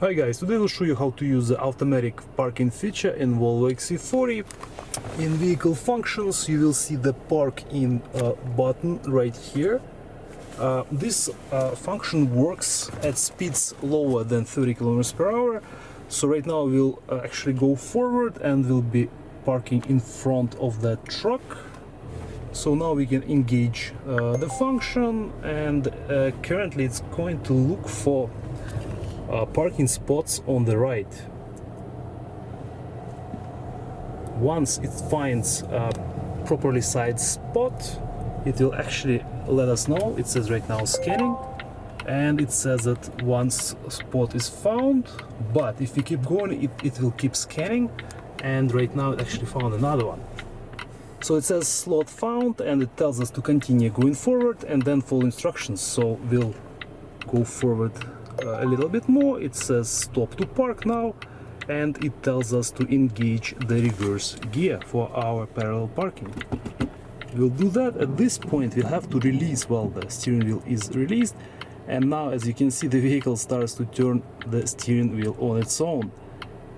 Hi guys, today we'll show you how to use the automatic parking feature in Volvo XC40. In vehicle functions you will see the park in button right here. This function works at speeds lower than 30 km per hour. So right now we'll actually go forward and we'll be parking in front of that truck. So now we can engage the function, and currently it's going to look for parking spots on the right. Once it finds a properly sized spot, it will actually let us know. It says right now scanning, and it says that one spot is found, but if we keep going it will keep scanning, and right now it actually found another one. So it says slot found, and it tells us to continue going forward and then follow instructions. So we'll go forward a little bit more. It says stop to park now, and it tells us to engage the reverse gear for our parallel parking. We'll do that. At this point we'll have to release while the steering wheel is released, and now as you can see the vehicle starts to turn the steering wheel on its own.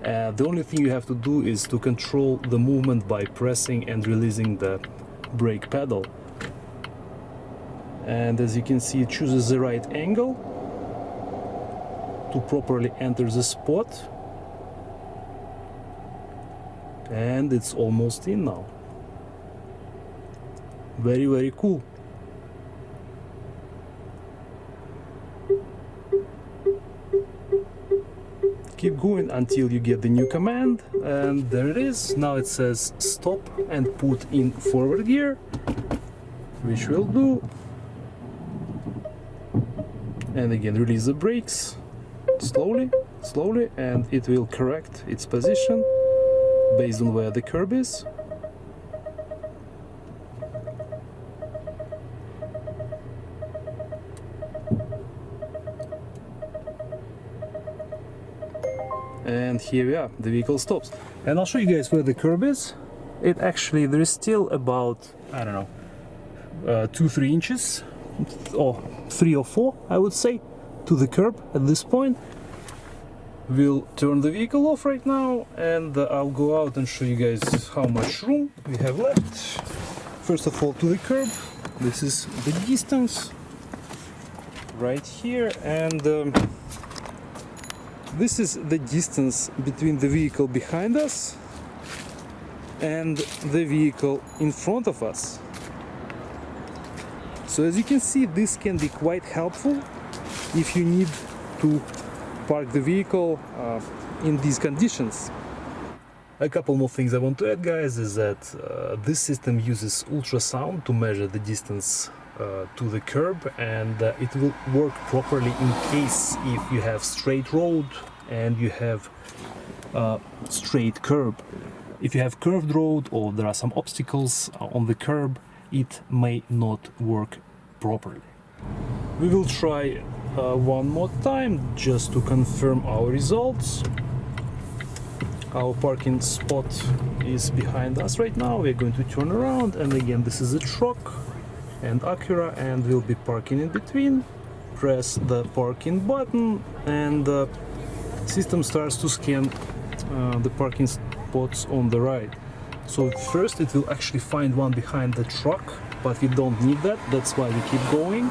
The only thing you have to do is to control the movement by pressing and releasing the brake pedal. And as you can see, it chooses the right angle to properly enter the spot, and it's almost in now. Very cool. Keep going until you get the new command, and there it is. Now it says stop and put in forward gear, which we'll do. And again release the brakes slowly, and it will correct its position based on where the curb is. And here we are, the vehicle stops. And I'll show you guys where the curb is. There is still about, I don't know, 2-3 inches, or 3 or 4 I would say, to the curb at this point. We'll turn the vehicle off right now, and I'll go out and show you guys how much room we have left. First of all, to the curb, this is the distance right here, and this is the distance between the vehicle behind us and the vehicle in front of us. So as you can see, this can be quite helpful if you need to park the vehicle in these conditions. A couple more things I want to add, guys, is that this system uses ultrasound to measure the distance to the curb, and it will work properly in case if you have straight road and you have straight curb. If you have curved road or there are some obstacles on the curb, it may not work properly. We will try one more time just to confirm our results. Our parking spot is behind us right now. We're going to turn around, and again this is a truck and Acura, and we'll be parking in between. Press the parking button, and the system starts to scan the parking spots on the right. So first it will actually find one behind the truck, but we don't need that. That's why we keep going.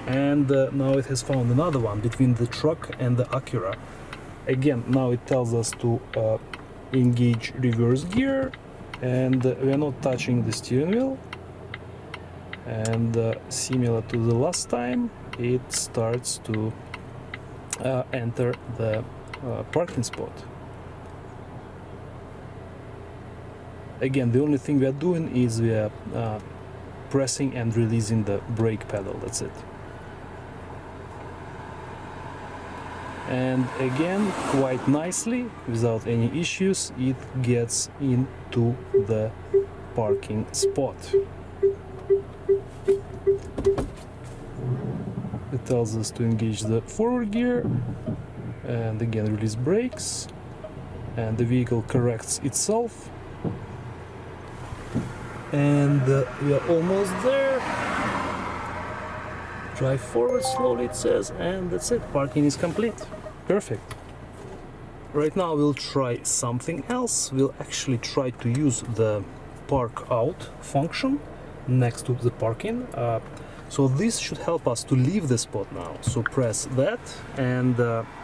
And now it has found another one between the truck and the Acura. Again, now it tells us to engage reverse gear, and we are not touching the steering wheel. And similar to the last time, it starts to enter the parking spot. Again, the only thing we are doing is we are pressing and releasing the brake pedal. That's it. And again, quite nicely, without any issues, it gets into the parking spot. It tells us to engage the forward gear, and again release brakes, and the vehicle corrects itself. And we are almost there. Drive forward slowly, it says, and that's it. Parking is complete. Perfect. Right now we'll try something else. We'll actually try to use the park out function next to the parking. So this should help us to leave the spot now. So press that, and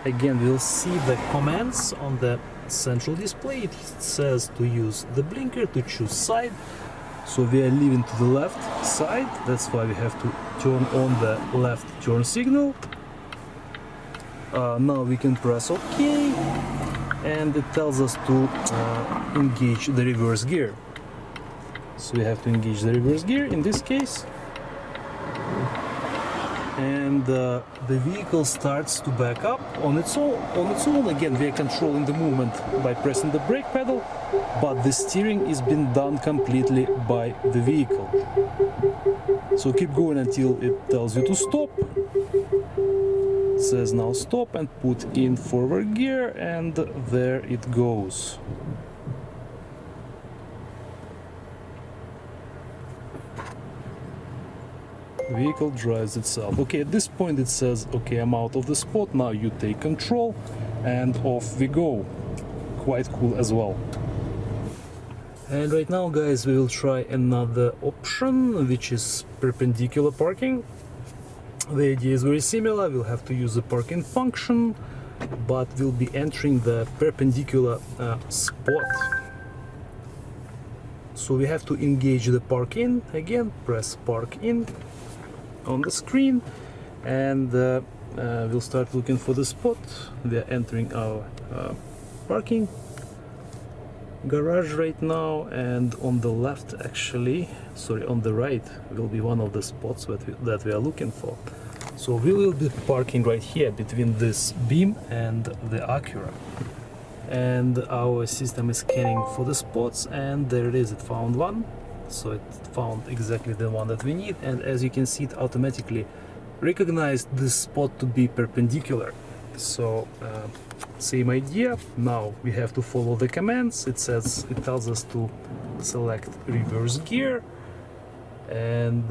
again we'll see the commands on the central display. It says to use the blinker, to choose side. So we are leaving to the left side. That's why we have to turn on the left turn signal. Now we can press OK, and it tells us to engage the reverse gear. So we have to engage the reverse gear in this case, and the vehicle starts to back up on its own. Again, we are controlling the movement by pressing the brake pedal, but the steering is being done completely by the vehicle. So keep going until it tells you to stop. It says now stop, and put in forward gear, and there it goes. The vehicle drives itself. Okay, at this point it says, okay, I'm out of the spot, now you take control, and off we go. Quite cool as well. And right now, guys, we will try another option, which is perpendicular parking. The idea is very similar. We'll have to use the parking function, but we'll be entering the perpendicular spot. So we have to engage the park in. Again, press park in on the screen, and we'll start looking for the spot. We are entering our parking garage right now, and on the left, actually, sorry, on the right will be one of the spots that we are looking for. So we will be parking right here between this beam and the Acura, and our system is scanning for the spots, and there it is, it found one. So it found exactly the one that we need, and as you can see, it automatically recognized this spot to be perpendicular. So same idea. Now we have to follow the commands. It tells us to select reverse gear, and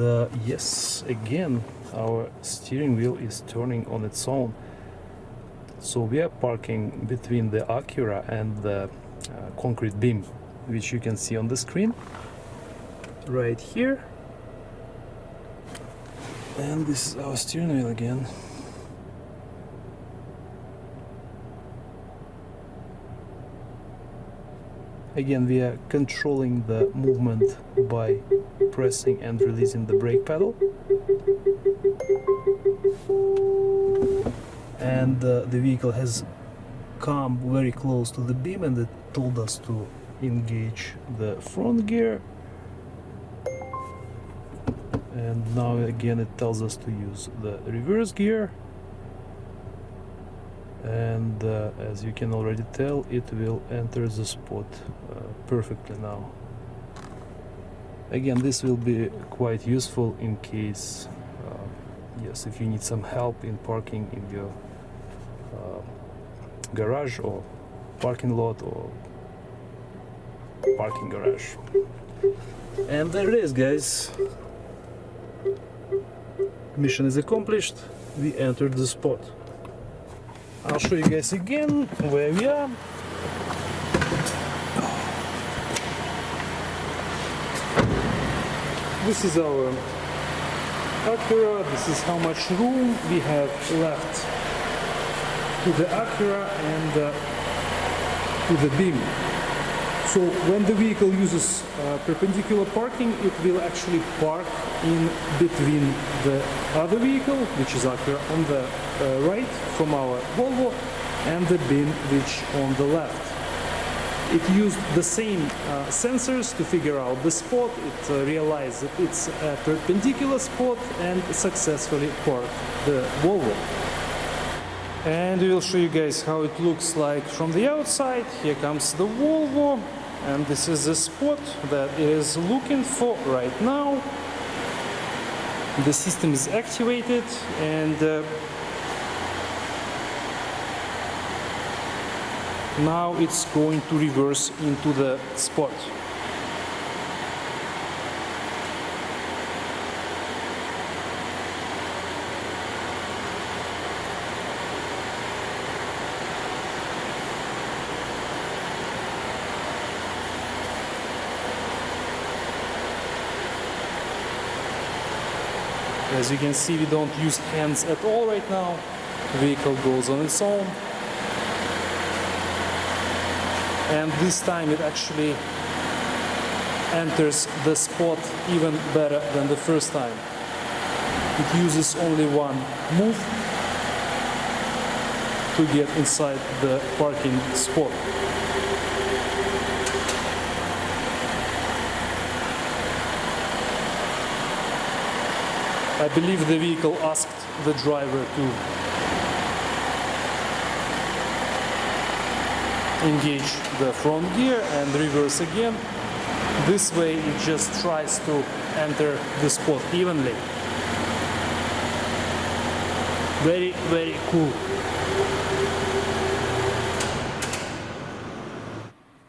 yes, again our steering wheel is turning on its own. So we are parking between the Acura and the concrete beam, which you can see on the screen right here. And this is our steering wheel again. Again, we are controlling the movement by pressing and releasing the brake pedal. And the vehicle has come very close to the beam, and it told us to engage the front gear. And now again it tells us to use the reverse gear, and as you can already tell, it will enter the spot perfectly now. Again, this will be quite useful in case, yes, if you need some help in parking in your garage or parking lot or parking garage. And there it is, guys. Mission is accomplished. We entered the spot. I'll show you guys again where we are. This is our Acura. This is how much room we have left to the Acura and to the beam. So when the vehicle uses perpendicular parking, it will actually park in between the other vehicle, which is Acura on the right from our Volvo, and the beam, which on the left. It used the same sensors to figure out the spot. It realized that it's a perpendicular spot and successfully parked the Volvo. And we will show you guys how it looks like from the outside. Here comes the Volvo, and this is the spot that it is looking for right now. The system is activated, and now it's going to reverse into the spot. As you can see, we don't use hands at all right now. The vehicle goes on its own. And this time it actually enters the spot even better than the first time. It uses only one move to get inside the parking spot. I believe the vehicle asked the driver to engage the front gear and reverse again. This way it just tries to enter the spot evenly. Very, very cool.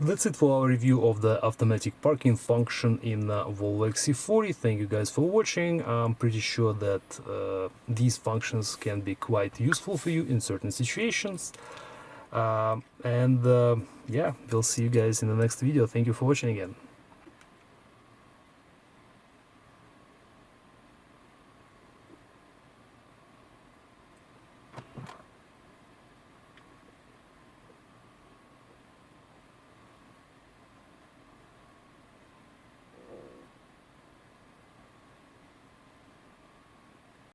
That's it for our review of the automatic parking function in Volvo XC40. Thank you guys for watching. I'm pretty sure that these functions can be quite useful for you in certain situations. Yeah, we'll see you guys in the next video. Thank you for watching again.